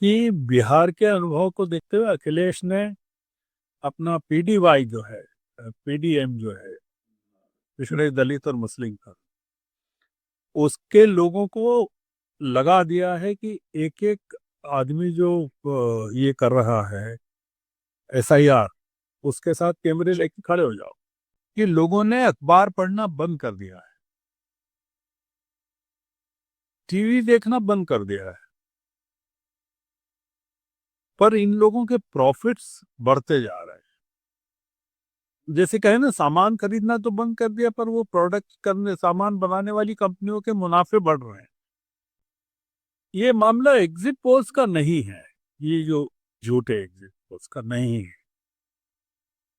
कि बिहार के अनुभव को देखते हुए अखिलेश ने अपना पीडीवाई जो है, पीडीएम जो है, पिछड़े दलित और मुस्लिम का, उसके लोगों को लगा दिया है कि एक एक आदमी जो ये कर रहा है एसआईआर, उसके साथ कैमरे लेके खड़े हो जाओ। कि लोगों ने अखबार पढ़ना बंद कर दिया है, टीवी देखना बंद कर दिया है, पर इन लोगों के प्रॉफिट्स बढ़ते जा रहे हैं। जैसे कहे ना, सामान खरीदना तो बंद कर दिया, पर वो प्रोडक्ट करने, सामान बनाने वाली कंपनियों के मुनाफे बढ़ रहे हैं। ये मामला एग्जिट पोल्स का नहीं है, ये जो झूठे एग्जिट पोल्स का नहीं है।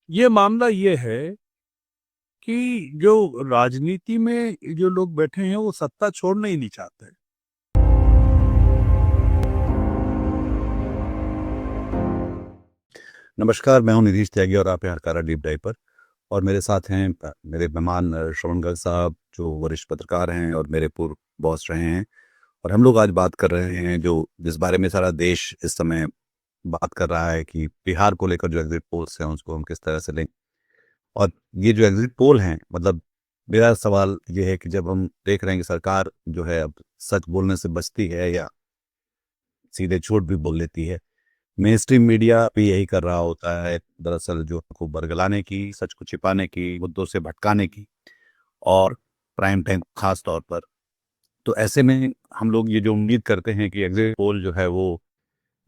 ये मामला ये है कि जो राजनीति में जो लोग बैठे हैं वो सत्ता छोड़ना ही नहीं चाहते। नमस्कार, मैं हूं निधीश त्यागी और आप हैं हरकारा डीप डाइव पर। और मेरे साथ हैं मेरे मेहमान श्रवण गर्ग साहब, जो वरिष्ठ पत्रकार हैं और मेरे पूर्व बॉस रहे हैं। और हम लोग आज बात कर रहे हैं जिस बारे में सारा देश इस समय बात कर रहा है कि बिहार को लेकर जो एग्जिट पोल्स हैं उसको हम किस तरह से लें। और ये जो एग्जिट पोल हैं, मतलब मेरा सवाल ये है कि जब हम देख रहे हैं कि सरकार जो है अब सच बोलने से बचती है या सीधे झूठ भी बोल लेती है, मेन स्ट्रीम मीडिया भी यही कर रहा होता है दरअसल, जो को बरगलाने की, सच को छिपाने की, मुद्दों से भटकाने की, और प्राइम टाइम खास तौर पर। तो ऐसे में हम लोग ये जो उम्मीद करते हैं कि एग्जिट पोल जो है वो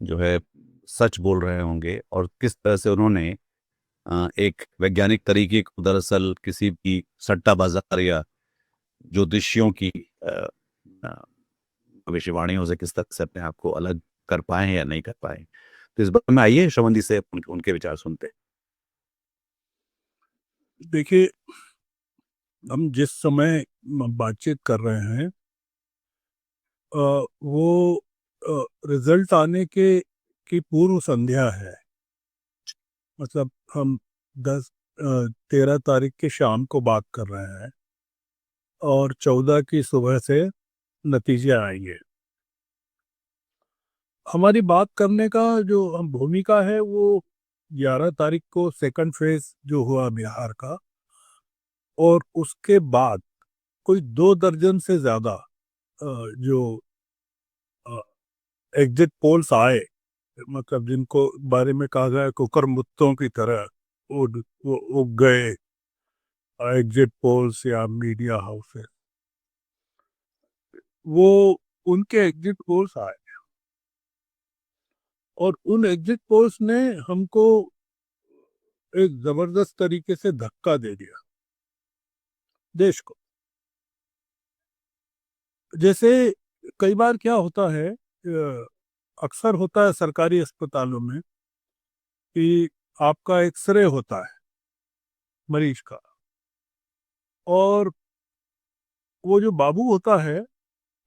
जो है सच बोल रहे होंगे, और किस तरह से उन्होंने एक वैज्ञानिक तरीके को दरअसल किसी भी सट्टा बाजार या ज्योतिषियों की अ, अ, भविष्यवाणियों से किस तरह से अपने आप को अलग कर पाए या नहीं कर पाए। तो इस बारे में आइए श्रवण जी से उनके विचार सुनते हैं। देखिए, हम जिस समय बातचीत कर रहे हैं, वो रिजल्ट आने के की पूर्व संध्या है। मतलब हम 13 तारीख की शाम को बात कर रहे हैं और 14 की सुबह से नतीजे आएंगे। हमारी बात करने का जो हम भूमिका है वो 11 तारीख को सेकंड फेज जो हुआ बिहार का, और उसके बाद कोई 2 दर्जन से ज्यादा जो एग्जिट पोल्स आए, मतलब जिनको बारे में कहा गया कुकर मुत्तों की तरह वो उग गए एग्जिट पोल्स या मीडिया हाउसेस, वो उनके एग्जिट पोल्स आए। और उन एग्जिट पोल्स ने हमको एक जबरदस्त तरीके से धक्का दे दिया देश को। जैसे कई बार क्या होता है, अक्सर होता है सरकारी अस्पतालों में कि आपका एक्सरे होता है मरीज का, और वो जो बाबू होता है,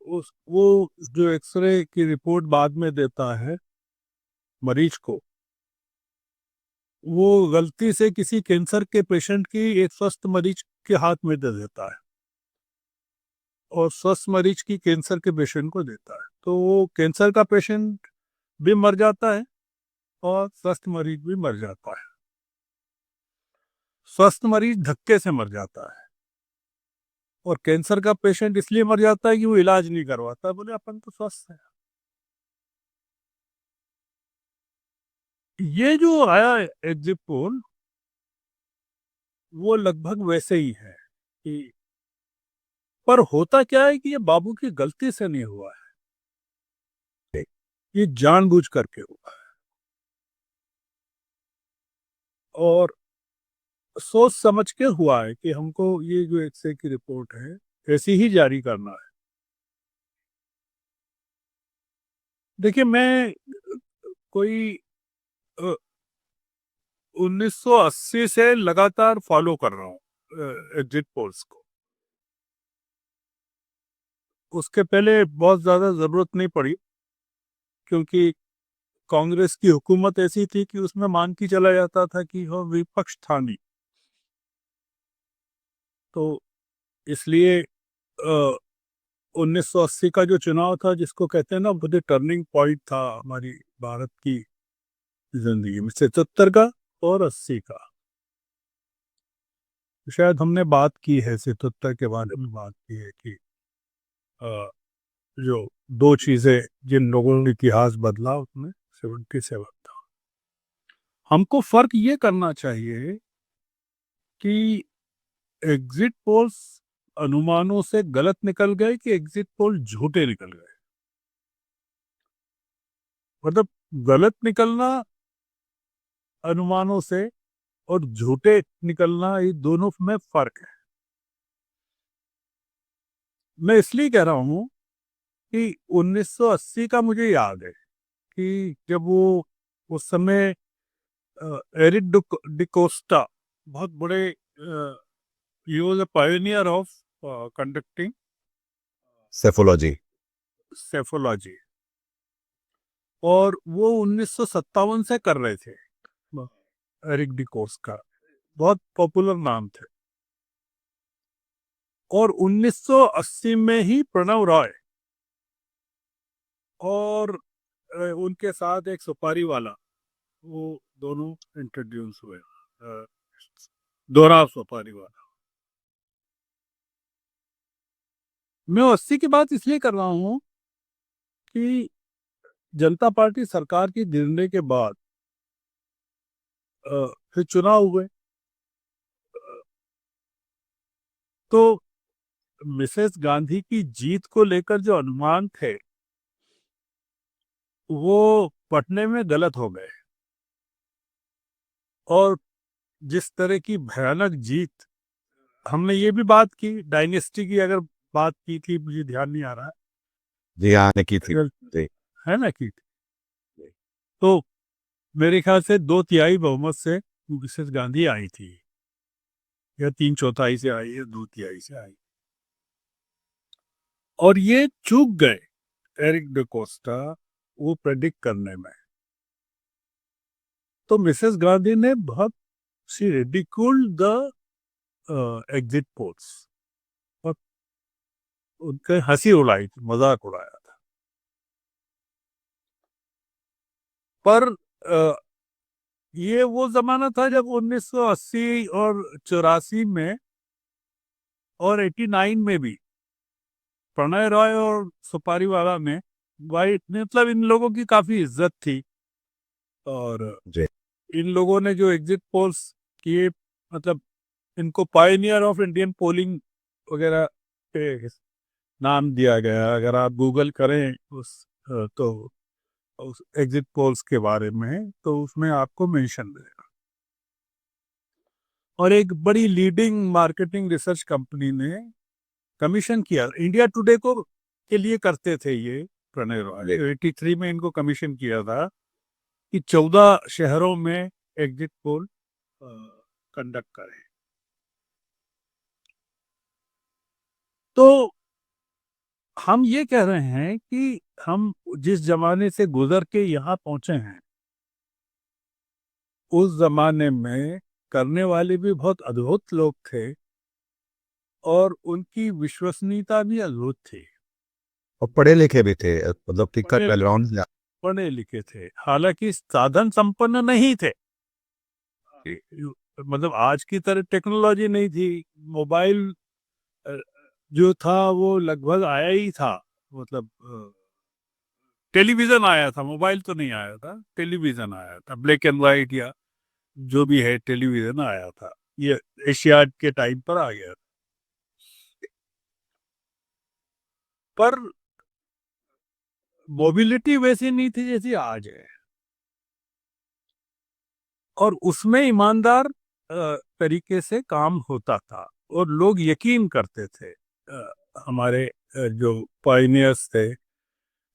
उस वो जो एक्सरे की रिपोर्ट बाद में देता है मरीज को, वो गलती से किसी कैंसर के पेशेंट की एक स्वस्थ मरीज के हाथ में दे देता है, और स्वस्थ मरीज की कैंसर के पेशेंट को देता है। तो वो कैंसर का पेशेंट भी मर जाता है और स्वस्थ मरीज भी मर जाता है। स्वस्थ मरीज धक्के से मर जाता है, और कैंसर का पेशेंट इसलिए मर जाता है कि वो इलाज नहीं करवाता, बोले अपन तो स्वस्थ है। ये जो आया एग्जिट पोल, वो लगभग वैसे ही है कि, पर होता क्या है कि ये बाबू की गलती से नहीं हुआ है, ये जानबूझ करके हुआ है, और सोच समझ के हुआ है कि हमको ये जो एक्सरे की रिपोर्ट है ऐसी ही जारी करना है। देखिए, मैं कोई 1980 से लगातार फॉलो कर रहा हूँ एग्जिट पोल्स को। उसके पहले बहुत ज्यादा जरूरत नहीं पड़ी, क्योंकि कांग्रेस की हुकूमत ऐसी थी कि उसमें मान के चला जाता था कि वो विपक्ष था नहीं। तो इसलिए 1980 का जो चुनाव था, जिसको कहते हैं ना, वो टर्निंग पॉइंट था हमारी भारत की जिंदगी में, 77 का और 80 का। शायद हमने बात की है 77 के बारे में, बात की है कि अ, जो दो चीजें जिन लोगों ने इतिहास बदला, उसमें 77 था। हमको फर्क ये करना चाहिए कि एग्जिट पोल्स अनुमानों से गलत निकल गए कि एग्जिट पोल झूठे निकल गए। मतलब गलत निकलना अनुमानों से और झूठे निकलना, ये दोनों में फर्क है। मैं इसलिए कह रहा हूं कि 1980 का मुझे याद है कि जब वो उस समय एरिक डिकोस्टा, बहुत बड़े, he was a pioneer of conducting psephology. Psephology, और वो 1957 से कर रहे थे। एरिक डिकोस्टा बहुत पॉपुलर नाम थे। और 1980 में ही प्रणव रॉय और उनके साथ एक सुपारी वाला, वो दोनों इंट्रोड्यूस हुए, दोहरा सुपारी वाला। मैं 80 की बात इसलिए कर रहा हूं कि जनता पार्टी सरकार की गिरने के बाद फिर चुनाव हुए, तो मिसेस गांधी की जीत को लेकर जो अनुमान थे, वो पटने में गलत हो गए। और जिस तरह की भयानक जीत, हमने ये भी बात की डायनेस्टी की, अगर बात की थी, मुझे ध्यान नहीं आ रहा जी हाँ, ने की थी। है, जी। है ना, की थी। तो मेरे ख्याल से 2/3 बहुमत से मिसेस गांधी आई थी, या 3/4 से आई, या 2/3 से आई। और ये चूक गए एरिक डिकोस्टा वो प्रेडिक्ट करने में। तो मिसेस गांधी ने बहुत सी रिडिक्यूल्ड द एग्जिट पोल्स, और उनके हंसी उड़ाई थी, मजाक उड़ाया था। पर ये वो जमाना था जब 1980 और 84 में और 89 में भी प्रणय रॉय और सुपारी वाला में, भाई, मतलब इन लोगों की काफी इज्जत थी। और जी। इन लोगों ने जो एग्जिट पोल्स किए, मतलब इनको पायनियर ऑफ इंडियन पोलिंग वगैरह पे नाम दिया गया। अगर आप गूगल करें तो उस एग्जिट पोल्स के बारे में, तो उसमें आपको मेंशन मिलेगा। और एक बड़ी लीडिंग मार्केटिंग रिसर्च कंपनी ने कमीशन किया, इंडिया टुडे को के लिए करते थे ये, प्रणय रॉय 83 में इनको कमीशन किया था कि 14 शहरों में एग्जिट पोल कंडक्ट करें। तो हम ये कह रहे हैं कि हम जिस जमाने से गुजर के यहाँ पहुंचे हैं, उस जमाने में करने वाले भी बहुत अद्भुत लोग थे, और उनकी विश्वसनीयता भी अद्भुत थी। और पढ़े लिखे भी थे, मतलब ठीक ठाक पढ़े बैकग्राउंड। पढ़े लिखे थे, हालांकि साधन संपन्न नहीं थे। मतलब आज की तरह टेक्नोलॉजी नहीं थी। मोबाइल अ, जो था वो लगभग आया ही था। मतलब टेलीविजन आया था, मोबाइल तो नहीं आया था, टेलीविजन आया था, ब्लैक एंड व्हाइट या जो भी है, टेलीविजन आया था। ये एशियाड के टाइम पर आ गया। पर मोबिलिटी वैसी नहीं थी जैसी आज है। और उसमें ईमानदार तरीके से काम होता था, और लोग यकीन करते थे। हमारे जो पायनियर्स थे,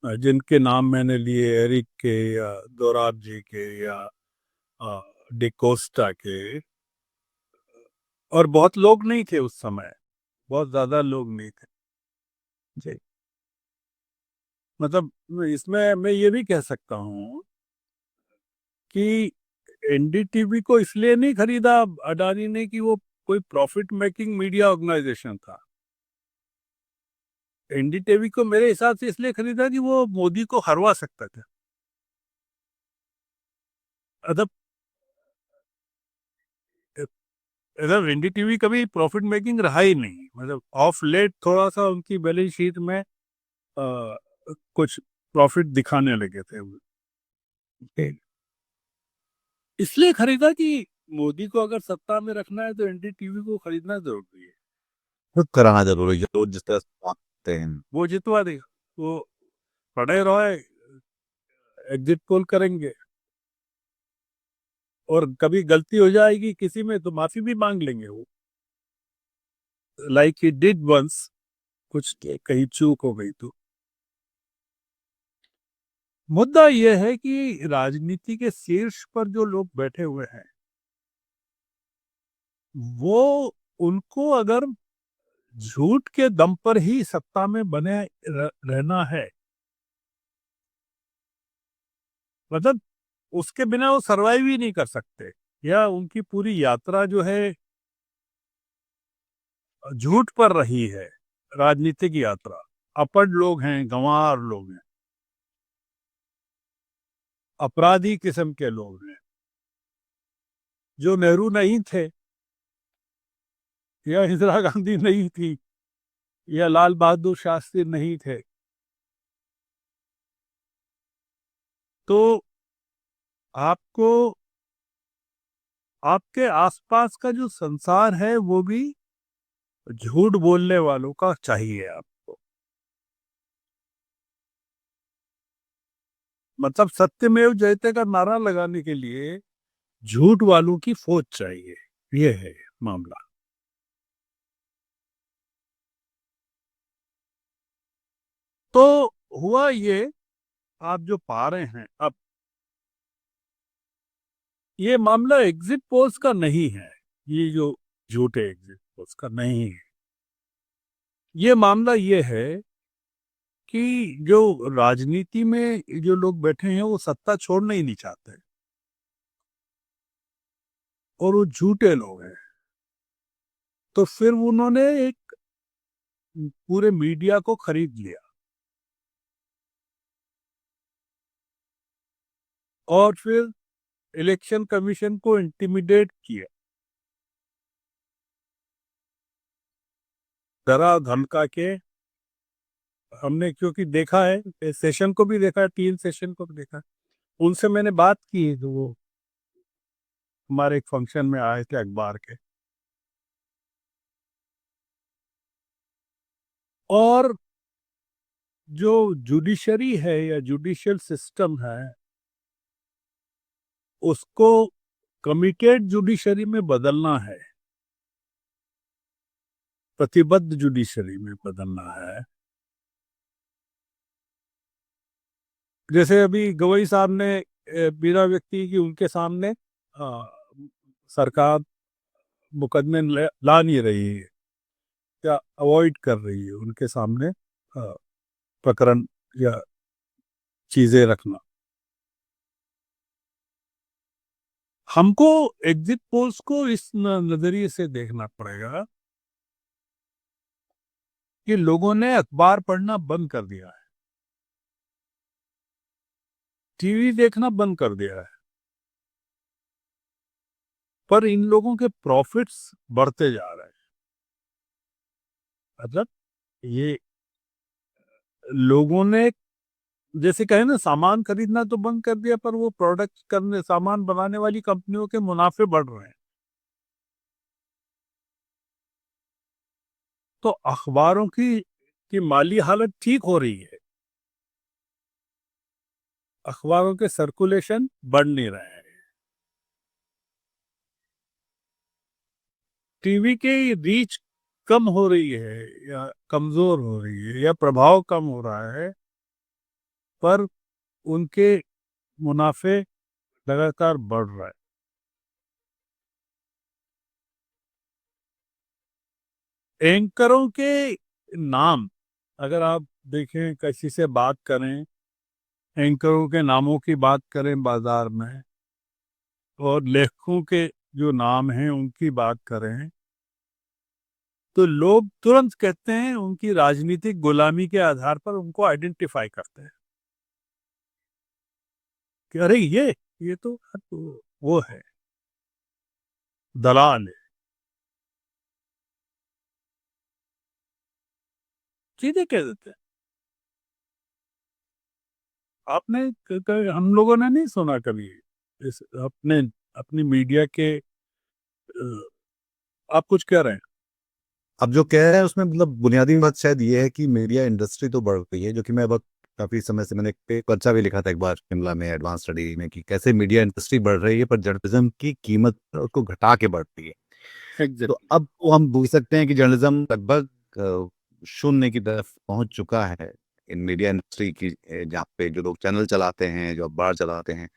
जिनके नाम मैंने लिए, एरिक के या दोराब जी के या डिकोस्टा के, और बहुत लोग नहीं थे उस समय, बहुत ज्यादा लोग नहीं थे जी। मतलब इसमें मैं ये भी कह सकता हूँ कि एनडीटीवी को इसलिए नहीं खरीदा अडानी ने कि वो कोई प्रॉफिट मेकिंग मीडिया ऑर्गेनाइजेशन था। एनडीटीवी को मेरे हिसाब से इसलिए खरीदा कि वो मोदी को हरवा सकता था। अदब मतलब एनडीटीवी कभी प्रॉफिट मेकिंग रहा ही नहीं, मतलब ऑफ लेट थोड़ा सा उनकी बैलेंस शीट में कुछ प्रॉफिट दिखाने लगे थे वो। इसलिए खरीदा कि मोदी को अगर सत्ता में रखना है तो एनडीटीवी को खरीदना जरूरी है। खुद कराना जरूरी है, जो जिस तरह से बात करते हैं। वो जितवा देगा, वो प्रणय रॉय एग्जिट पोल करेंगे और कभी गलती हो जाएगी किसी में तो माफी भी मांग लेंगे वो, लाइक ही डिड वंस, कुछ कहीं चूक हो गई तो। मुद्दा यह है कि राजनीति के शीर्ष पर जो लोग बैठे हुए हैं वो, उनको अगर झूठ के दम पर ही सत्ता में बने रहना है, मतलब उसके बिना वो सरवाइव ही नहीं कर सकते, या उनकी पूरी यात्रा जो है झूठ पर रही है, राजनीतिक यात्रा। अपढ़ लोग हैं, गंवार लोग हैं, अपराधी किस्म के लोग हैं, जो नेहरू नहीं थे या इंदिरा गांधी नहीं थी या लाल बहादुर शास्त्री नहीं थे, तो आपको आपके आसपास का जो संसार है वो भी झूठ बोलने वालों का चाहिए आपको। मतलब सत्यमेव जयते का नारा लगाने के लिए झूठ वालों की फौज चाहिए, ये है मामला। तो हुआ ये, आप जो पा रहे हैं अब, ये मामला एग्जिट पोल्स का नहीं है, ये जो झूठे एग्जिट पोल्स का नहीं है, ये मामला ये है कि जो राजनीति में जो लोग बैठे हैं वो सत्ता छोड़ना ही नहीं चाहते और वो झूठे लोग हैं। तो फिर उन्होंने एक पूरे मीडिया को खरीद लिया और फिर इलेक्शन कमीशन को इंटिमिडेट किया, डरा धमका के। हमने क्योंकि देखा है, सेशन को भी देखा है, 3 सेशन को भी देखा है, उनसे मैंने बात की है, तो वो हमारे एक फंक्शन में आए थे अखबार के। और जो जुडिशरी है या जुडिशियल सिस्टम है, उसको कमिटेड जुडिशरी में बदलना है, प्रतिबद्ध जुडिशरी में बदलना है। जैसे अभी गवई साहब ने बिना व्यक्ति की उनके सामने सरकार मुकदमे ला नहीं रही है या अवॉइड कर रही है उनके सामने प्रकरण या चीजें रखना। हमको एग्जिट पोल्स को इस नजरिए से देखना पड़ेगा कि लोगों ने अखबार पढ़ना बंद कर दिया है, टीवी देखना बंद कर दिया है, पर इन लोगों के प्रॉफिट्स बढ़ते जा रहे हैं। मतलब ये लोगों ने, जैसे कहे ना, सामान खरीदना तो बंद कर दिया पर वो प्रोडक्ट करने, सामान बनाने वाली कंपनियों के मुनाफे बढ़ रहे हैं। तो अखबारों की माली हालत ठीक हो रही है, अखबारों के सर्कुलेशन बढ़ नहीं रहे हैं, टीवी की रीच कम हो रही है या कमजोर हो रही है या प्रभाव कम हो रहा है, पर उनके मुनाफे लगातार बढ़ रहा है। एंकरों के नाम अगर आप देखें, किसी से बात करें, एंकरों के नामों की बात करें बाजार में, और लेखकों के जो नाम हैं उनकी बात करें, तो लोग तुरंत कहते हैं, उनकी राजनीतिक गुलामी के आधार पर उनको आइडेंटिफाई करते हैं कि अरे ये तो वो है, दलाल है, सीधे कह देते हैं। आपने हम लोगों ने नहीं सुना कभी इस अपने अपनी मीडिया के आप कुछ कह रहे हैं? अब जो कह रहे हैं उसमें मतलब बुनियादी बात शायद ये है कि मीडिया इंडस्ट्री तो बढ़ गई है, जो कि मैं बहुत काफी समय से मैंने एक पर्चा भी लिखा था एक बार शिमला में एडवांस स्टडी में कि कैसे मीडिया इंडस्ट्री बढ़ रही है पर जर्नलिज्म की कीमत उसको घटा के बढ़ती है। तो एग्जैक्टली। अब वो हम पूछ सकते हैं कि जर्नलिज्म लगभग शून्य की तरफ पहुंच चुका है इन मीडिया इंडस्ट्री की, जहाँ पे जो लोग चैनल चलाते हैं, जो अखबार चलाते हैं,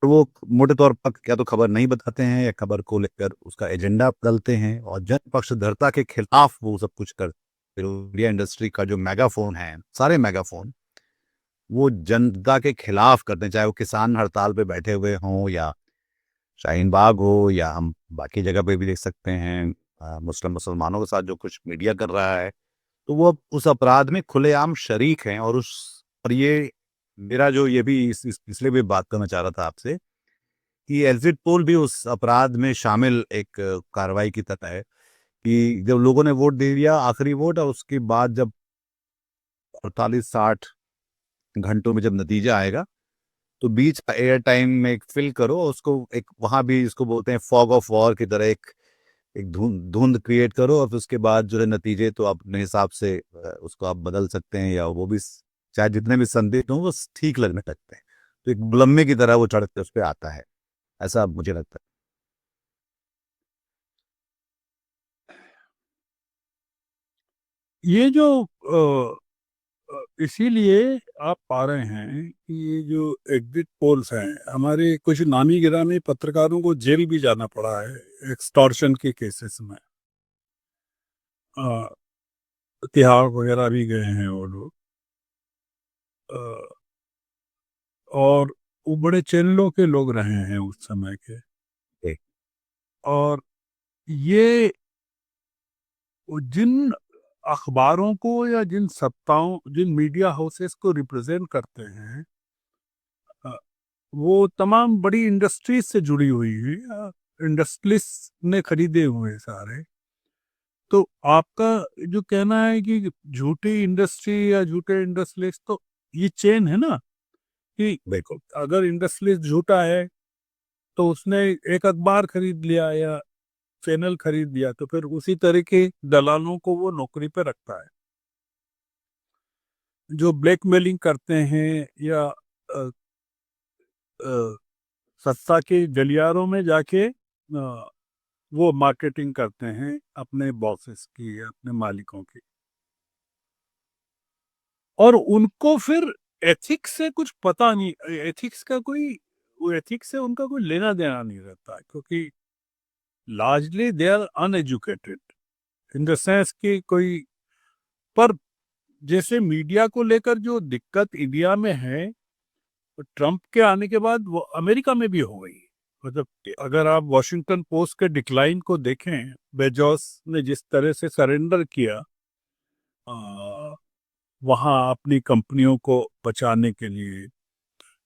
तो वो मोटे तौर पर या तो खबर नहीं बताते हैं या खबर को लेकर उसका एजेंडा बदलते हैं और जन पक्षधरता के खिलाफ वो सब कुछ कर। फिर मीडिया इंडस्ट्री का जो मेगाफोन है, सारे मेगाफोन वो जनता के खिलाफ करते हैं, चाहे वो किसान हड़ताल पे बैठे हुए हों या शाहीन बाग हो या हम बाकी जगह पे भी देख सकते हैं मुसलमानों के साथ जो कुछ मीडिया कर रहा है, तो वो अब उस अपराध में खुलेआम शरीक हैं। और ये मेरा जो ये भी इसलिए भी बात करना चाह रहा था आपसे कि एग्जिट पोल भी उस अपराध में शामिल एक कार्रवाई की तरह है कि जब लोगों ने वोट दे दिया आखिरी वोट और उसके बाद जब 48-60 घंटों में जब नतीजा आएगा तो बीच का एयर टाइम में एक फिल करो, उसको एक वहां भी इसको बोलते हैं फॉग ऑफ वॉर की तरह एक एक धुंध धुंध क्रिएट करो और फिर उसके बाद जो है नतीजे तो आप अपने हिसाब से उसको आप बदल सकते हैं या वो भी चाहे जितने भी संदिग्ध हों वो ठीक लगने लगते हैं। तो एक मुलम्मे की तरह वो चढ़ के उस पर आता है, ऐसा मुझे लगता ये जो इसीलिए आप पा रहे हैं कि ये जो एग्जिट पोल्स हैं, हमारे कुछ नामी गिरामी पत्रकारों को जेल भी जाना पड़ा है एक्सटॉर्शन के केसेस में। अ, तिहाड़ वगैरह भी गए हैं वो लोग। अ, और वो बड़े चैनलों के लोग रहे हैं उस समय के। है। और ये जिन अखबारों को या जिन सत्ताओं, जिन मीडिया हाउसेस को रिप्रेजेंट करते हैं, अ, वो तमाम बड़ी इंडस्ट्रीज से जुड़ी हुई है, इंडस्ट्रियलिस्ट ने खरीदे हुए हैं सारे। तो आपका जो कहना है कि झूठी इंडस्ट्री या झूठे इंडस्ट्रियलिस्ट, तो ये चेन है ना कि बिल्कुल। अगर इंडस्ट्रियलिस्ट झूठा है तो उसने एक अखबार खरीद लिया या चैनल खरीद लिया, तो फिर उसी तरह के दलालों को वो नौकरी पे रखता है जो ब्लैकमेलिंग करते हैं या अ, सत्ता के गलियारों में जाके वो मार्केटिंग करते हैं अपने बॉसेस की या अपने मालिकों की। और उनको फिर एथिक्स से कुछ पता नहीं, एथिक्स का कोई, वो एथिक्स से उनका कोई लेना देना नहीं रहता है, क्योंकि largely they are uneducated in the sense कि कोई। पर जैसे मीडिया को लेकर जो दिक्कत इंडिया में है, तो ट्रंप के आने के बाद वो अमेरिका में भी हो गई। मतलब अगर आप वॉशिंगटन पोस्ट के डिक्लाइन को देखें, बेजोस ने जिस तरह से सरेंडर किया वहाँ अपनी कंपनियों को बचाने के लिए,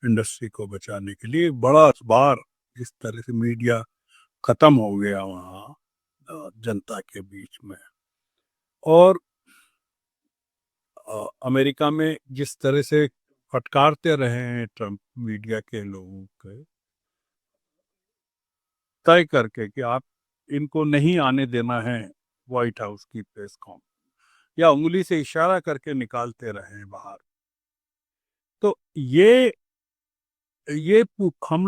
इंडस्ट्री को बचाने के लिए, बड़ा अखबार जिस तरह से मीडिया खत्म हो गया वहाँ जनता के बीच में। और अमेरिका में जिस तरह से फटकारते रहे हैं ट्रम्प मीडिया के लोगों के, तय करके कि आप इनको नहीं आने देना है व्हाइट हाउस की प्रेस कॉन्फ्रेंस, या उंगली से इशारा करके निकालते रहे हैं बाहर। तो हम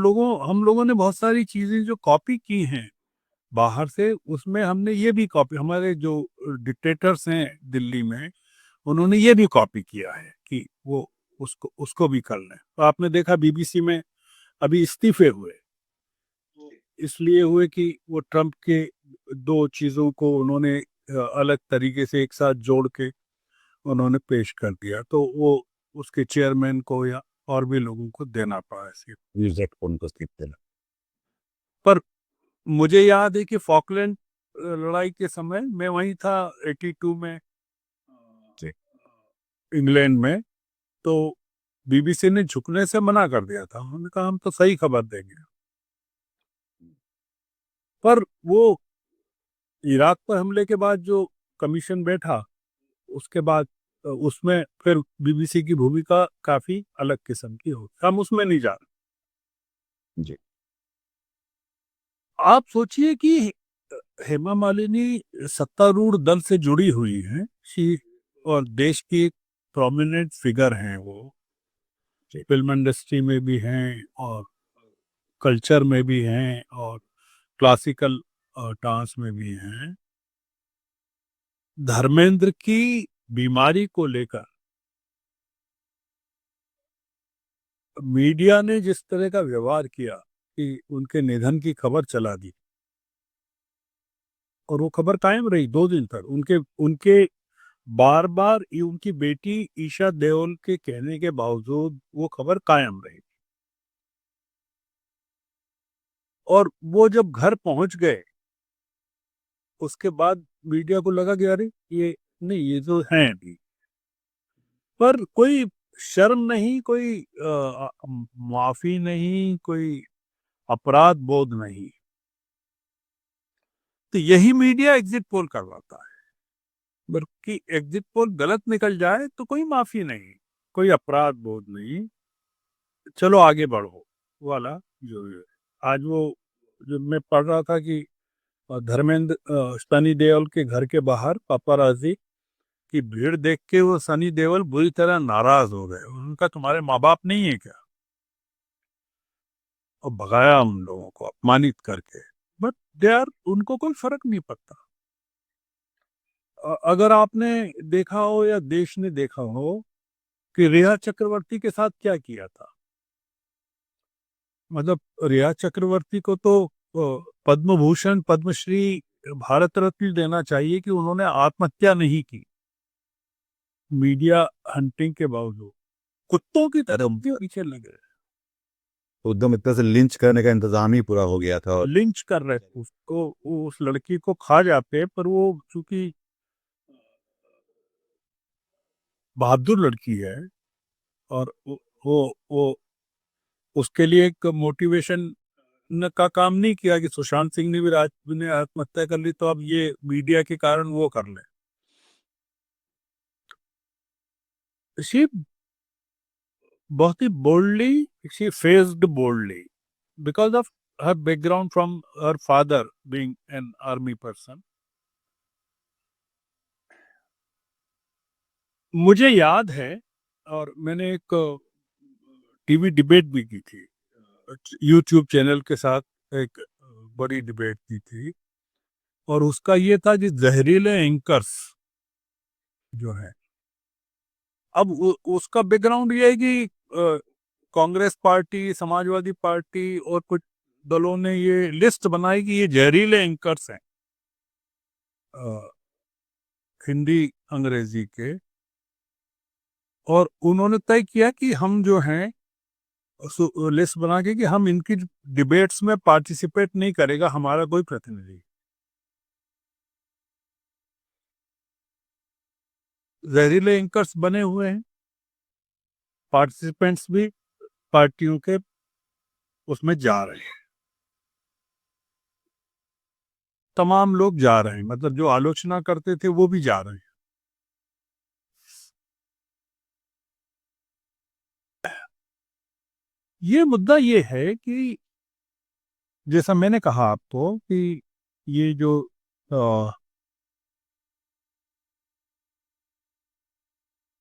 लोगों ने बहुत सारी चीजें जो कॉपी की हैं बाहर से, उसमें हमने ये भी कॉपी, हमारे जो डिक्टेटर्स हैं दिल्ली में, उन्होंने ये भी कॉपी किया है कि वो उसको उसको भी कर लें। तो आपने देखा बीबीसी में अभी इस्तीफे हुए, इसलिए हुए कि वो ट्रंप के दो चीजों को उन्होंने अलग तरीके से एक साथ जोड़ के उन्होंने पेश कर दिया, तो वो उसके चेयरमैन को या और भी लोगों को देना पड़ा ऐसे। है। उनको स्थित देना। पर मुझे याद है कि फॉकलैंड लड़ाई के समय मैं वहीं था 82 में जी। इंग्लैंड में, तो बीबीसी ने झुकने से मना कर दिया था। उन्होंने कहा हम तो सही खबर देंगे। पर वो इराक पर हमले के बाद जो कमीशन बैठा, उसके बाद उसमें फिर बीबीसी की भूमिका काफी अलग किस्म की हो, हम उसमें नहीं जा रहे। जी। आप सोचिए कि हेमा मालिनी सत्तारूढ़ दल से जुड़ी हुई हैं, शी और देश की एक प्रोमिनेंट फिगर हैं वो, फिल्म इंडस्ट्री में भी हैं और कल्चर में भी हैं और क्लासिकल डांस में भी हैं। धर्मेंद्र की बीमारी को लेकर मीडिया ने जिस तरह का व्यवहार किया कि उनके निधन की खबर चला दी, और वो खबर कायम रही 2 दिन तक। उनके उनके बार बार उनकी बेटी ईशा देओल के कहने के बावजूद वो खबर कायम रही। और वो जब घर पहुंच गए, उसके बाद मीडिया को लगा कि अरे ये नहीं, ये तो हैं अभी। पर कोई शर्म नहीं, कोई माफी नहीं, कोई अपराध बोध नहीं। तो यही मीडिया एग्जिट पोल करवाता है। बल्कि एग्जिट पोल गलत निकल जाए तो कोई माफी नहीं, कोई अपराध बोध नहीं, चलो आगे बढ़ो वाला जो है। आज वो जो मैं पढ़ रहा था कि धर्मेंद्र सनी देओल के घर के बाहर पापाराजी की भीड़ देख के वो सनी देओल बुरी तरह नाराज हो गए। उनका तुम्हारे माँ बाप नहीं है क्या? और भगाया उन लोगों को अपमानित करके। बट दे आर, उनको कोई फर्क नहीं पड़ता। अगर आपने देखा हो या देश ने देखा हो कि रिया चक्रवर्ती के साथ क्या किया था। मतलब रिया चक्रवर्ती को तो पद्म भूषण, पद्मश्री, भारत रत्न देना चाहिए कि उन्होंने आत्महत्या नहीं की मीडिया हंटिंग के बावजूद। कुत्तों की तरह उनके पीछे लगे, तो एकदम इतना से लिंच करने का इंतजाम ही पूरा हो गया था। और लिंच कर रहे थे उसको। वो उस लड़की को खा जाते, पर वो चूंकि बहादुर लड़की है और वो उसके लिए एक मोटिवेशन का काम नहीं किया कि सुशांत सिंह ने भी राजपूत ने आत्महत्या कर ली तो अब ये मीडिया के कारण वो कर ले। शी बहुत ही boldly, she faced boldly because of her background from her father being an army person. मुझे याद है, और मैंने एक टीवी डिबेट भी की थी यूट्यूब चैनल के साथ, एक बड़ी डिबेट की थी। और उसका ये था कि जहरीले एंकर्स जो है, अब उसका बैकग्राउंड ये है कि कांग्रेस पार्टी, समाजवादी पार्टी और कुछ दलों ने ये लिस्ट बनाई कि ये जहरीले एंकर्स हैं हिंदी अंग्रेजी के। और उन्होंने तय किया कि हम जो हैं लिस्ट बना के कि हम इनकी डिबेट्स में पार्टिसिपेट नहीं करेगा हमारा कोई प्रतिनिधि। जहरीले एंकर्स बने हुए हैं, पार्टिसिपेंट्स भी पार्टियों के उसमें जा रहे हैं, तमाम लोग जा रहे हैं, मतलब जो आलोचना करते थे वो भी जा रहे हैं। ये मुद्दा ये है कि जैसा मैंने कहा आपको कि ये जो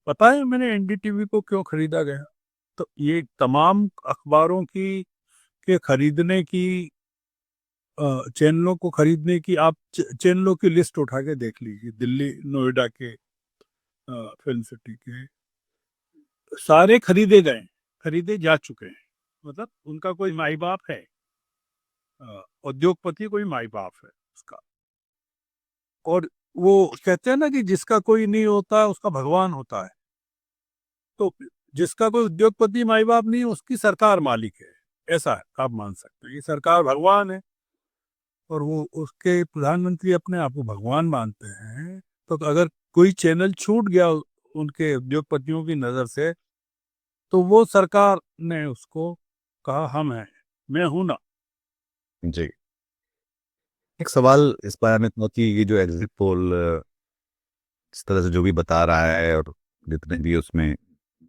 पता है मैंने एनडीटीवी को क्यों खरीदा गया? तो ये तमाम अखबारों की के खरीदने की, चैनलों को खरीदने की, आप चैनलों की लिस्ट उठा के देख लीजिए। दिल्ली नोएडा के फिल्म सिटी के सारे खरीदे गए, खरीदे जा चुके हैं। मतलब उनका कोई माई बाप है, उद्योगपति कोई माई बाप है उसका। और वो कहते हैं ना कि जिसका कोई नहीं होता उसका भगवान होता है। तो जिसका कोई उद्योगपति माई बाप नहीं, उसकी सरकार मालिक है, ऐसा है, आप मान सकते हैं। ये सरकार भगवान है और वो उसके प्रधानमंत्री अपने आप को भगवान मानते हैं, तो अगर कोई चैनल छूट गया उनके उद्योगपतियों की नज़र से, तो वो सरकार ने उसको कहा हम हैं, मैं हूं ना। जी। एक सवाल इस बारे में था कि ये जो एग्जिट पोल इस तरह से जो भी बता रहा है और जितने भी उसमें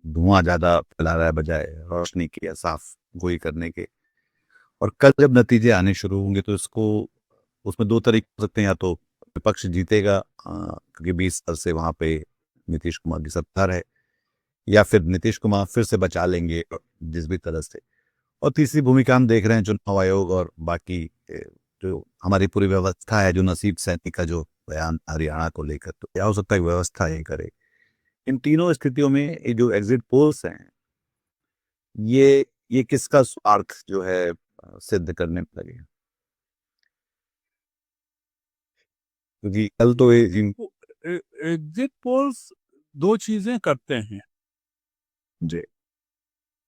धुआं ज़्यादा फैला रहा है बजाय रोशनी की या साफ गोई करने के, और कल जब नतीजे आने शुरू होंगे तो इसको उसमें 2 तरीके हो सकते हैं, या तो विपक्ष जीतेगा क्योंकि 20 साल से वहाँ पे नीतीश कुमार की सत्ता है, या फिर नीतीश कुमार फिर से बचा लेंगे जिस भी तरह से। और तीसरी भूमिका हम देख रहे हैं चुनाव आयोग और बाकी जो हमारी पूरी व्यवस्था है, जो नसीब सैनी का जो बयान हरियाणा को लेकर, तो क्या हो सकता है कि व्यवस्था ये करे। इन तीनों स्थितियों में ये जो एग्जिट पोल्स हैं, ये किसका स्वार्थ जो है सिद्ध करने में लगे, क्योंकि कल तो ये एग्जिट पोल्स दो चीजें करते हैं। जी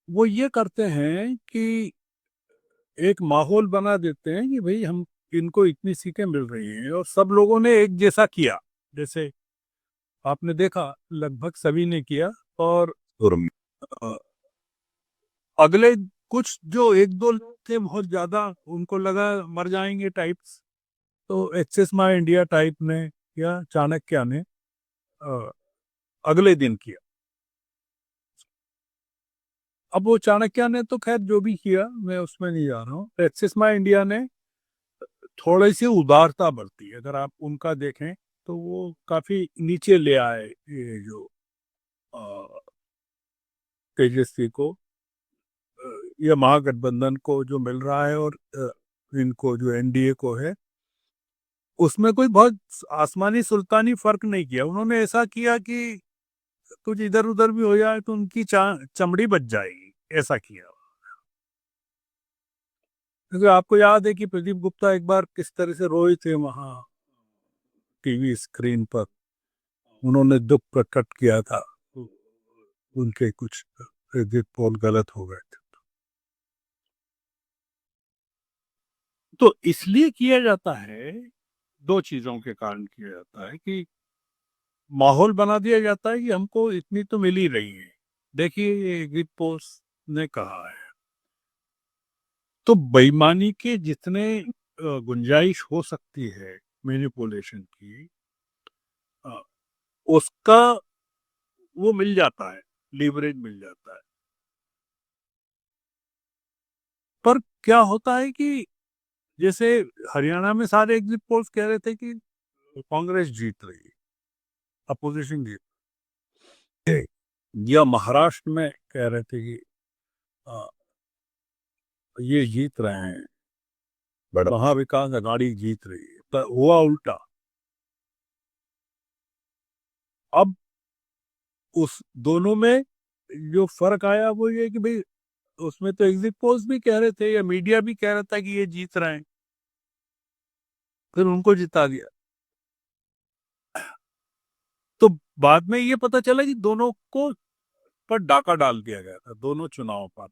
वो ये करते हैं कि एक माहौल बना देते हैं कि भाई हम इनको इतनी सीटें मिल रही हैं और सब लोगों ने एक जैसा किया। जैसे आपने देखा लगभग सभी ने किया। और तुरंत अ, अगले कुछ जो एक दो लोग थे बहुत ज्यादा, उनको लगा मर जाएंगे टाइप्स, तो एक्सिस माई इंडिया टाइप ने या चाणक्य ने अ, अगले दिन किया। अब वो चाणक्य ने तो खैर जो भी किया मैं उसमें नहीं जा रहा हूँ। एक्सिस माई इंडिया ने थोड़ी सी उदारता बरती, अगर आप उनका देखें तो वो काफी नीचे ले आए ये जो अ, तेजस्वी को, ये महागठबंधन को जो मिल रहा है और इनको जो एनडीए को है, उसमें कोई बहुत आसमानी सुल्तानी फर्क नहीं किया। उन्होंने ऐसा किया कि कुछ इधर उधर भी हो जाए तो उनकी चमड़ी बच जाएगी, ऐसा किया। क्योंकि आपको याद है कि प्रदीप गुप्ता एक बार किस तरह से रोए थे वहां टीवी स्क्रीन पर, उन्होंने दुख प्रकट किया था उनके कुछ एग्जिट पोल गलत हो गए थे। तो इसलिए किया जाता है, दो चीजों के कारण किया जाता है कि माहौल बना दिया जाता है कि हमको इतनी तो मिल ही रही है। देखिए ये एग्जिट पोल्स ने कहा है, तो बेईमानी के जितने गुंजाइश हो सकती है मैनिपुलेशन की, अ, उसका वो मिल जाता है, लीवरेज मिल जाता है। पर क्या होता है कि जैसे हरियाणा में सारे एग्जिट पोल्स कह रहे थे कि कांग्रेस जीत रही है, अपोजिशन जीत रही है। या महाराष्ट्र में कह रहे थे कि अ, ये जीत रहे हैं, बड़ा महाविकास अघाड़ी जीत रही है, पर हुआ उल्टा। अब उस दोनों में जो फर्क आया वो ये कि भाई उसमें तो एग्जिट पोल्स भी कह रहे थे या मीडिया भी कह रहा था कि ये जीत रहे हैं, फिर उनको जिता दिया। तो बाद में ये पता चला कि दोनों को पर डाका डाल दिया गया था, दोनों चुनाव पर।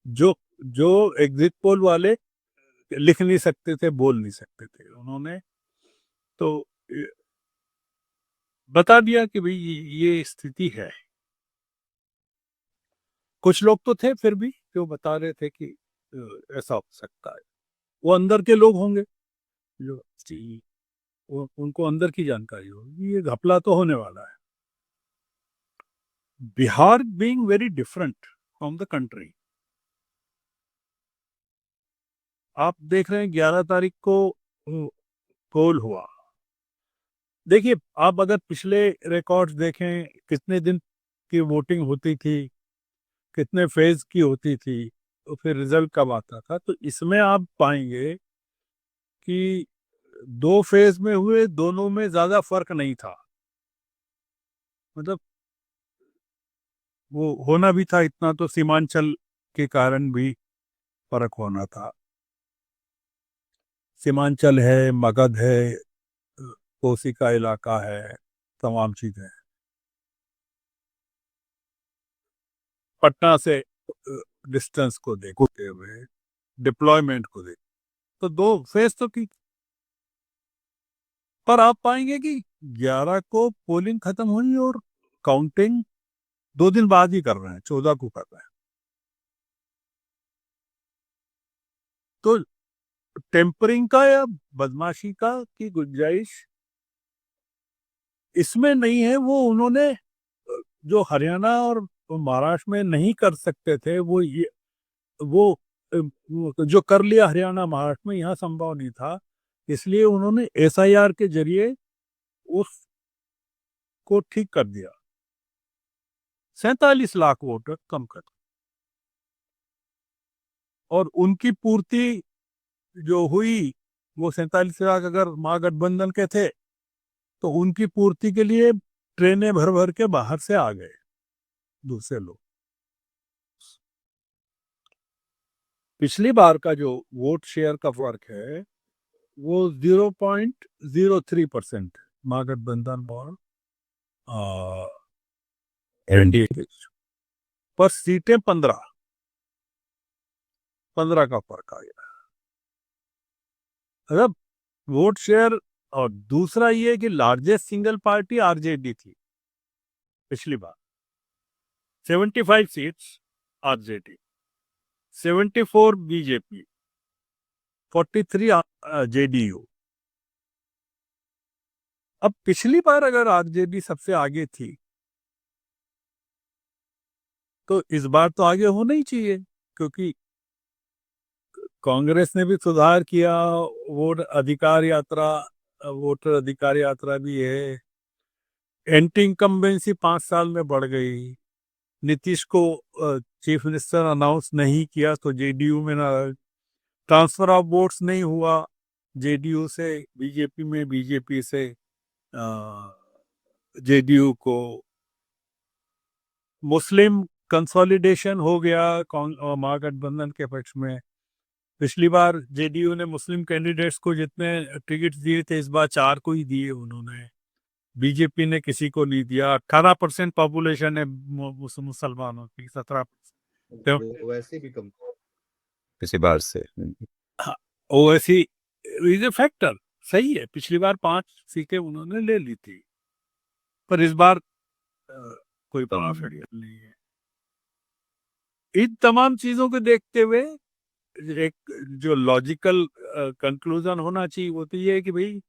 जो जो एग्जिट पोल वाले लिख नहीं सकते थे, बोल नहीं सकते थे, उन्होंने तो बता दिया कि भाई ये स्थिति है। कुछ लोग तो थे फिर भी जो बता रहे थे कि ऐसा हो सकता है, वो अंदर के लोग होंगे जो उनको अंदर की जानकारी होगी, ये घपला तो होने वाला है। Bihar being very different from the country, आप देख रहे हैं 11 तारीख को पोल हुआ। देखिए आप अगर पिछले रिकॉर्ड्स देखें कितने दिन की वोटिंग होती थी, कितने फेज की होती थी, तो फिर रिजल्ट कब आता था, तो इसमें आप पाएंगे कि 2 फेज में हुए, दोनों में ज्यादा फर्क नहीं था। मतलब वो होना भी था इतना तो सीमांचल के कारण भी फर्क होना था। सीमांचल है, मगध है, कोसी का इलाका है, तमाम चीजें। पटना से डिस्टेंस को देखते हुए, डिप्लॉयमेंट को देखते तो 2 फेज तो की, पर आप पाएंगे कि 11 को पोलिंग खत्म हुई और काउंटिंग 2 दिन बाद ही कर रहे हैं, 14 को कर रहे हैं। तो टेम्परिंग का या बदमाशी का की गुंजाइश इसमें नहीं है। वो उन्होंने जो हरियाणा और महाराष्ट्र में नहीं कर सकते थे, वो जो कर लिया हरियाणा महाराष्ट्र में, यहाँ संभव नहीं था। इसलिए उन्होंने एसआईआर के जरिए उसको ठीक कर दिया। 47 लाख वोटर कम कर, और उनकी पूर्ति जो हुई, वो 47 लाख अगर महागठबंधन के थे तो उनकी पूर्ति के लिए ट्रेनें भर भर के बाहर से आ गए दूसरे लोग। पिछली बार का जो वोट शेयर का फर्क है वो 0.03% महागठबंधन और एनडीए के, पर सीटें 15 का फर्क आ गया। मतलब वोट शेयर। और दूसरा ये कि लार्जेस्ट सिंगल पार्टी आरजेडी थी पिछली बार, 75 सीट्स आरजेडी, 74 बीजेपी, 43 जेडीयू। अब पिछली बार अगर आरजेडी सबसे आगे थी तो इस बार तो आगे होना ही चाहिए, क्योंकि कांग्रेस ने भी सुधार किया। वोटर अधिकार यात्रा भी है। एंटी इनकम्बेंसी 5 साल में बढ़ गई। नीतीश को चीफ मिनिस्टर अनाउंस नहीं किया तो जेडीयू में ना, ट्रांसफर ऑफ वोट्स नहीं हुआ जेडीयू से बीजेपी में, बीजेपी से जेडीयू को। मुस्लिम कंसोलिडेशन हो गया महागठबंधन के पक्ष में। पिछली बार जेडीयू ने मुस्लिम कैंडिडेट्स को जितने टिकट दिए थे, इस बार 4 को ही दिए उन्होंने। बीजेपी ने किसी को नहीं दिया। 18% पॉपुलेशन है मुसलमानों की, 17%। वो वैसे भी कम पिछली बार से। ओवैसी इज ए फैक्टर, सही है। पिछली बार 5 सीटें उन्होंने ले ली थी, पर इस बार कोई बड़ा फैक्टर नहीं है। इन तमाम चीजों को देखते हुए एक जो लॉजिकल कंक्लूजन होना चाहिए वो तो ये है कि भाई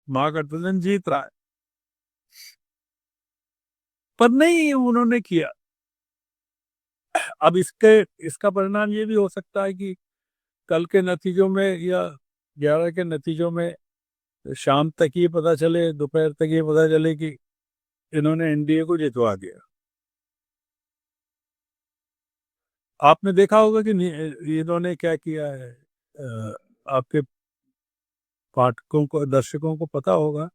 महागठबंधन जीत रहा है, पर नहीं उन्होंने किया। अब इसका परिणाम ये भी हो सकता है कि कल के नतीजों में या 11 के नतीजों में शाम तक ये पता चले, दोपहर तक ये पता चले कि इन्होंने एनडीए को जितवा दिया। आपने देखा होगा कि इन्होंने क्या किया है। आपके पाठकों को, दर्शकों को पता होगा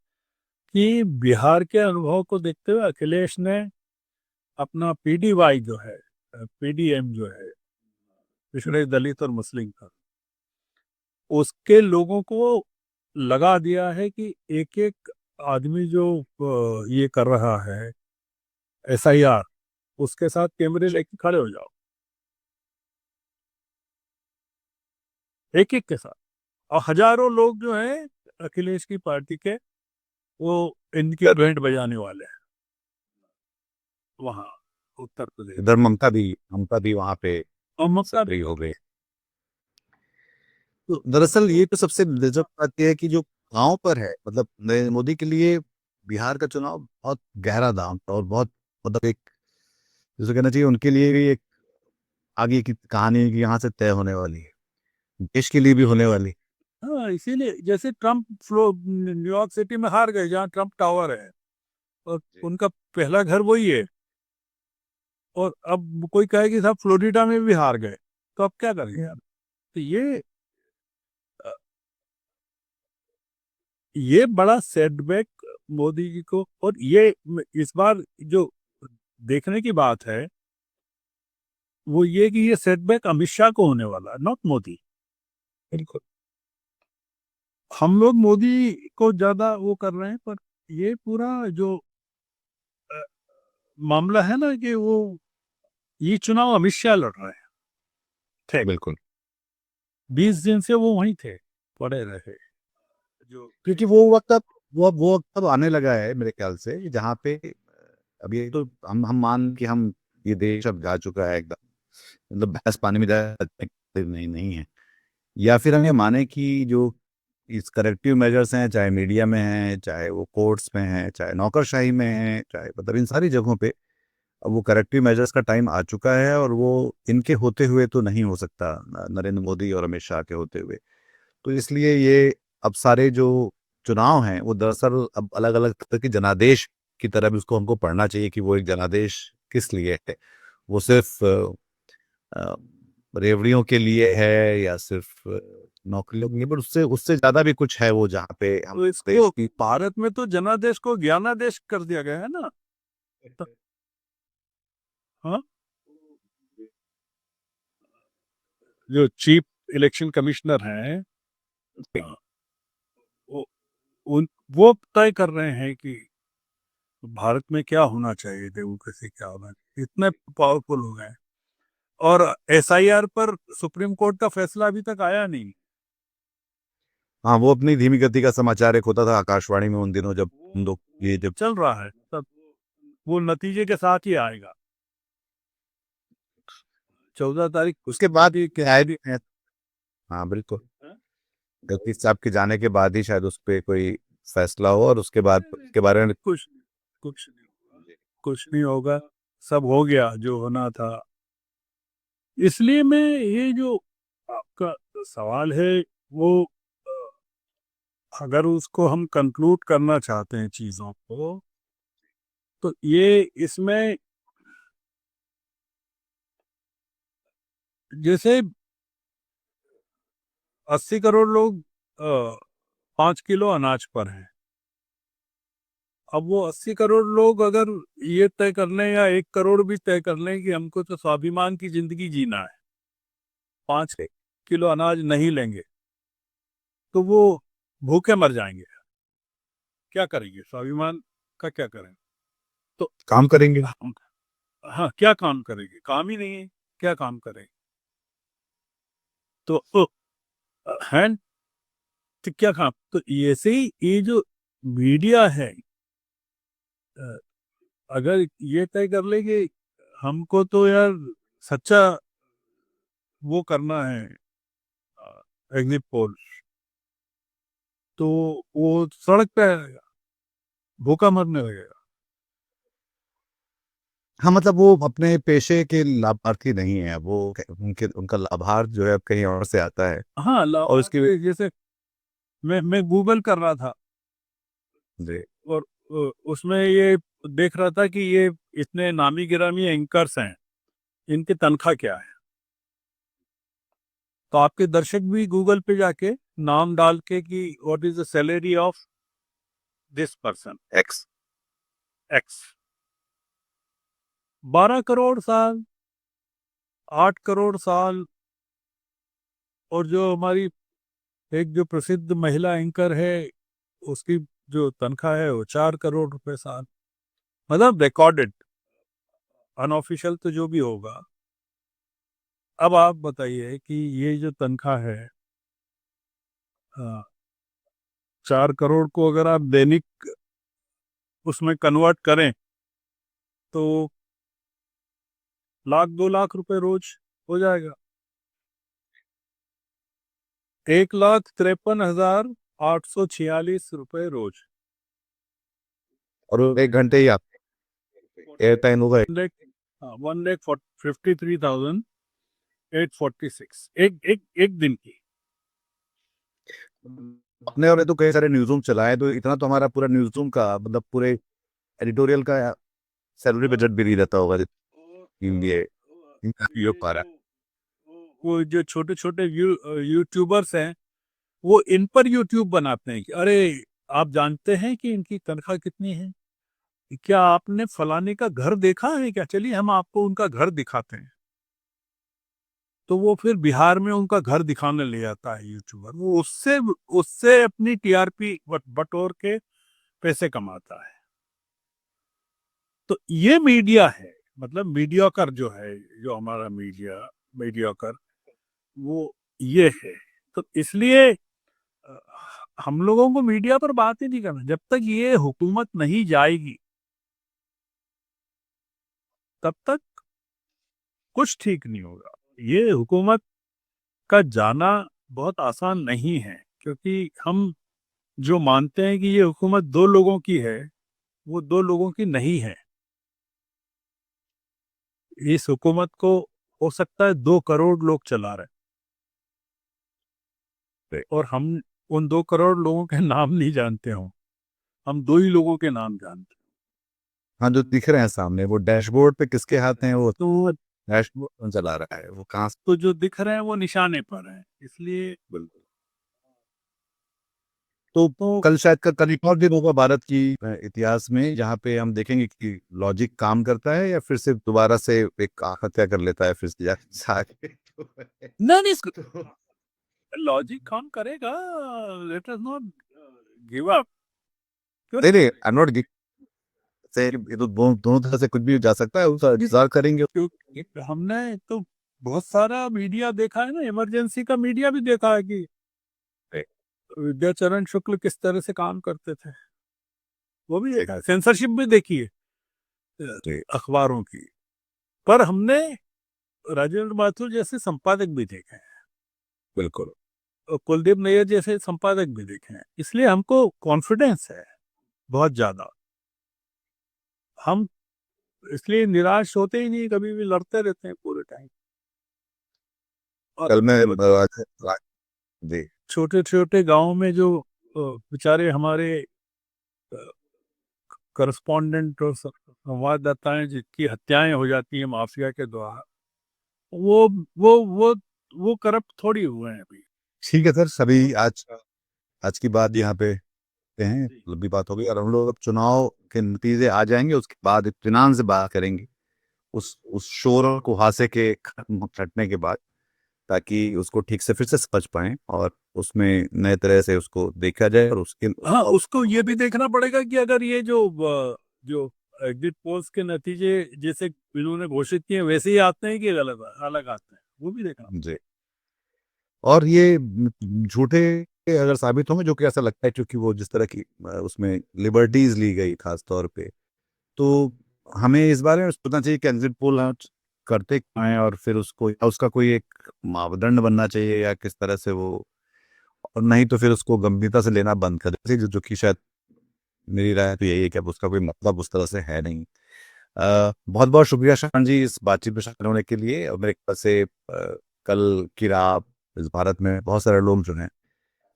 कि बिहार के अनुभव को देखते हुए अखिलेश ने अपना पीडीवाई जो है, पीडीएम जो है, पिछड़े दलित और मुस्लिम का, उसके लोगों को लगा दिया है कि एक एक आदमी जो ये कर रहा है एसआईआर, उसके साथ कैमरे लेके खड़े हो जाओ, एक एक के साथ। और हजारों लोग जो हैं अखिलेश की पार्टी के, वो इनकी बैंड बजाने वाले हैं वहां उत्तर प्रदेश। इधर ममता भी वहां पे और ममता सक्रिय हो गए। तो दरअसल ये तो सबसे दिलचस्प बात यह है कि जो गांव पर है, मतलब नरेंद्र मोदी के लिए बिहार का चुनाव बहुत गहरा दांव था और बहुत, मतलब एक, जिसे कहना चाहिए उनके लिए भी एक आगे की कहानी की यहाँ से तय होने वाली है, देश के लिए भी होने वाली। हाँ, इसीलिए जैसे ट्रम्प फ्लो न्यूयॉर्क सिटी में हार गए, जहाँ ट्रम्प टावर है, और उनका पहला घर वही है। और अब कोई कहे कि साहब फ्लोरिडा में भी हार गए, तो अब क्या करेंगे यार। तो ये बड़ा सेटबैक मोदी जी को। और ये इस बार जो देखने की बात है वो ये कि ये सेटबैक अमित शाह को होने वाला है, नॉट मोदी। बिल्कुल, हम लोग मोदी को ज्यादा वो कर रहे हैं, पर ये पूरा जो अ, मामला है ना कि वो ये चुनाव अमित शाह लड़ रहे हैं, थे बिल्कुल। 20 दिन से वो वहीं थे। पड़े रहे जो क्योंकि वो वक्त अब वो वक्त अब आने लगा है मेरे ख्याल से, जहाँ पे अब ये तो हम मान कि हम ये देश अब जा चुका है एकदम, मतलब भैंस पानी में जाए नहीं है, या फिर हम ये माने कि जो इस करेक्टिव मेजर्स हैं, चाहे मीडिया में हैं, चाहे वो कोर्ट्स में हैं, चाहे नौकरशाही में हैं, चाहे मतलब इन सारी जगहों पे अब वो करेक्टिव मेजर्स का टाइम आ चुका है, और वो इनके होते हुए तो नहीं हो सकता, नरेंद्र मोदी और अमित शाह के होते हुए। तो इसलिए ये अब सारे जो चुनाव हैं वो दरअसल अब अलग अलग तरह के जनादेश की तरह भी उसको हमको पढ़ना चाहिए कि वो एक जनादेश किस लिए है। वो सिर्फ अ, रेवड़ियों के लिए है या सिर्फ नौकरियों के लिए, पर उससे उससे ज्यादा भी कुछ है वो, जहाँ पे हम तो देश इसको की भारत में तो जनादेश को ज्ञानादेश कर दिया गया है ना। तो, हाँ, जो चीफ इलेक्शन कमिश्नर हैं, वो उन वो तय कर रहे हैं कि भारत में क्या होना चाहिए, डेमोक्रेसी क्या होना चाहिए, इतने पावरफुल हो गए हैं। और एसआईआर पर सुप्रीम कोर्ट का फैसला अभी तक आया नहीं। हाँ, वो अपनी धीमी गति का समाचार एक होता था आकाशवाणी में उन दिनों, जब वो हम लोग ये जब चल रहा है, तब वो नतीजे के साथ ही आएगा। 14 तारीख उसके बाद की क्या है भी है। हाँ बिल्कुल, है? जगदीश साहब के जाने के बाद ही शायद उस पर कोई फैसला हो, और उसके बाद उसके बारे में कुछ कुछ नहीं होगा, कुछ नहीं होगा, सब हो गया जो होना था। इसलिए मैं ये जो आपका सवाल है, वो अगर उसको हम कंक्लूड करना चाहते हैं चीजों को, तो ये इसमें जैसे 80 करोड़ लोग 5 किलो अनाज पर हैं। अब वो 80 करोड़ लोग अगर ये तय कर लें, या 1 करोड़ भी तय कर लें कि हमको तो स्वाभिमान की जिंदगी जीना है, 5 किलो अनाज नहीं लेंगे, तो वो भूखे मर जाएंगे। क्या करेंगे, स्वाभिमान का क्या करेंगे? तो काम करेंगे। हाँ, क्या काम करेंगे, काम ही नहीं है, क्या काम करेंगे? तो है, तो क्या काम, तो ऐसे ही ये जो मीडिया है, अ, अगर ये तय कर ले कि हमको तो यार सच्चा वो करना है, एग्जिट पोल, तो वो सड़क पे आएगा, भूखा मरने लगेगा। हाँ, मतलब वो अपने पेशे के लाभार्थी नहीं है, वो उनके उनका लाभार्थ जो है अब कहीं और से आता है। हाँ, और उसकी जैसे मैं गूगल कर रहा था, जी, और उसमें ये देख रहा था कि ये इतने नामी गिरामी एंकर्स हैं, इनकी तनख्वाह क्या है। तो आपके दर्शक भी गूगल पे जाके नाम डाल के कि what is the salary of this person x. X, 12 crore साल, 8 करोड़ साल। और जो हमारी एक जो प्रसिद्ध महिला एंकर है, उसकी जो तनख्वाह है वो 4 करोड़ रुपए साल। मतलब रिकॉर्डेड, अनऑफिशियल तो जो भी होगा। अब आप बताइए कि ये जो तनख्वाह है, 4 करोड़ को अगर आप दैनिक उसमें कन्वर्ट करें, तो 1 लाख 2 लाख रुपए रोज हो जाएगा। 1,53,846 रुपए रोज। और 1 घंटे ही आप एयर टाइम होगा। 1,53,846 एक एक एक दिन की। अपने और तो कई सारे न्यूज रूम चलाए, तो इतना तो हमारा पूरा न्यूज रूम का मतलब पूरे एडिटोरियल का सैलरी बजट भी नहीं रहता होगा, ये ये पा रहा वो जो छोटे छोटे यूट्यूबर्स हैं, वो इन पर यूट्यूब बनाते हैं कि अरे, आप जानते हैं कि इनकी तनख्वाह कितनी है, क्या आपने फलाने का घर देखा है क्या, चलिए हम आपको उनका घर दिखाते हैं। तो वो फिर बिहार में उनका घर दिखाने ले जाता है यूट्यूबर, वो उससे उससे अपनी टीआरपी बटोर के पैसे कमाता है। तो ये मीडिया है, मतलब मीडियोकर जो है, जो हमारा मीडिया मीडियोकर, वो ये है। तो इसलिए हम लोगों को मीडिया पर बात ही नहीं करना। जब तक ये हुकूमत नहीं जाएगी तब तक कुछ ठीक नहीं होगा। ये हुकूमत का जाना बहुत आसान नहीं है, क्योंकि हम जो मानते हैं कि ये हुकूमत 2 लोगों की है, वो 2 लोगों की नहीं है। इस हुकूमत को हो सकता है 2 करोड़ लोग चला रहे हैं और हम उन 2 करोड़ लोगों के नाम नहीं जानते हों। हम 2 ही लोगों के नाम जानते हैं। हाँ, जो दिख रहे हैं सामने वो डैशबोर्ड पे किसके हाथ हैं, वो तो डैशबोर्ड कौन चला रहा है, वो कहाँ से? तो जो दिख रहे हैं वो निशाने पर हैं, इसलिए बिल्कुल। तो कल शायद कल एक और दिन होगा भारत की इतिहास में जहाँ पे हम देखेंगे कि लॉजिक काम करता है या फिर से दोबारा से एक आत्महत्या कर लेता है फिर से नहीं लॉजिक काम करेगा। Let us not give up. नहीं नहीं, आई एम नॉट से ये तो दोनों तरह से कुछ भी जा सकता है, उसका इंतजार करेंगे। क्योंकि हमने तो बहुत सारा मीडिया देखा है ना, इमरजेंसी का मीडिया भी देखा है कि विद्याचरण शुक्ल किस तरह से काम करते थे, वो भी देखा है। सेंसरशिप भी देखी है अखबारों की। पर हमने राजेंद्र माथुर जैसे संपादक भी देखे हैं, बिल्कुल। और कुलदीप नैयर जैसे संपादक भी देखे हैं, इसलिए हमको कॉन्फिडेंस है बहुत ज्यादा। हम इसलिए निराश होते ही नहीं, कभी भी लड़ते रहते हैं पूरे टाइम। कल मैं जी छोटे छोटे गांव में जो बेचारे हमारे करस्पॉन्डेंट और संवाददाताएं जिनकी हत्याएं हो जाती हैं माफिया के द्वारा, वो वो वो वो करप्ट थोड़ी हुए हैं अभी। ठीक है सर, सभी आज की बात यहाँ पे हैं, लंबी बात हो गई और हम लोग अब चुनाव के नतीजे आ जाएंगे उसके बाद इत्मीनान से बात करेंगे उस शोर और कुहासे के हटने के बाद, ताकि उसको ठीक से फिर से समझ पाए और उसमें नए तरह से उसको देखा जाए और उसके हाँ, उसको ये भी देखना पड़ेगा कि अगर ये जो एग्जिट पोल्स के नतीजे जैसे इन्होंने घोषित किए वैसे ही आते हैं कि गलत अलग आते हैं, वो भी देखना। जी। और ये झूठे अगर साबित होंगे, जो कि ऐसा लगता है क्योंकि वो जिस तरह की उसमें लिबर्टीज ली गई खास तौर पे, तो हमें इस बारे में सोचना चाहिए कि एग्जिट पोल करते क्यों हैं और फिर उसका कोई एक मापदंड बनना चाहिए या किस तरह से वो, और नहीं तो फिर उसको गंभीरता से लेना बंद कर दें, जो कि शायद मेरी राय तो यही है कि अब उसका कोई मतलब उस तरह से है नहीं। बहुत बहुत शुक्रिया शान जी इस बातचीत में शामिल होने के लिए। और मेरे ख्याल से कल की रात इस भारत में बहुत सारे लोग जो हैं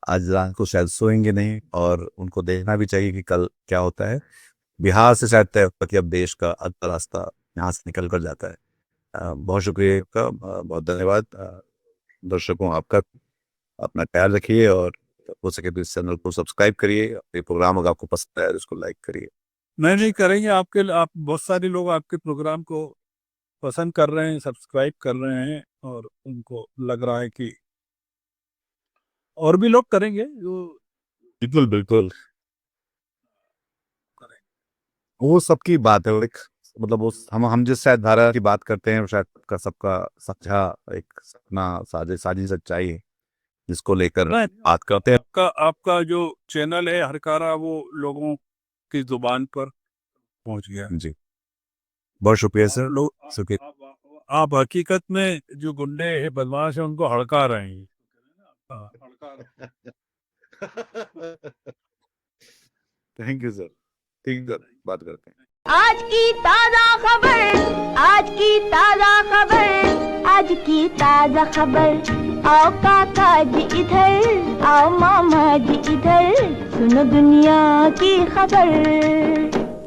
आज रात को शायद सोएंगे नहीं और उनको देखना भी चाहिए कि कल क्या होता है। बिहार से शायद तय होगा कि अब देश का अगला रास्ता यहाँ से निकल कर जाता है। बहुत शुक्रिया आपका, बहुत धन्यवाद। दर्शकों आपका अपना ख्याल रखिए और हो सके तो इस चैनल को सब्सक्राइब करिए। ये प्रोग्राम अगर आपको पसंद आया तो इसको लाइक करिए। नहीं करेंगे, आप बहुत सारे लोग आपके प्रोग्राम को पसंद कर रहे हैं, सब्सक्राइब कर रहे हैं, और उनको लग रहा है कि और भी लोग करेंगे जो बिल्कुल बिल्कुल, वो सबकी बात है। एक मतलब उस हम जिस शायद धारा की बात करते हैं शायद का सबका सच्चा एक सपना साझी सच्चाई है जिसको लेकर बात करते हैं। आपका जो चैनल है हरकारा वो लोगों की जुबान पर पहुंच गया। जी, बहुत शुक्रिया सर। आप हकीकत में जो गुंडे हैं बदमाश हैं उनको हड़का रहे हैं। थैंक यू सर, ठीक है, बात करते हैं। आज की ताजा खबर, आज की ताजा खबर, आज की ताजा खबर। आओ काका जी इधर, आओ मामा जी इधर, सुनो दुनिया की खबर।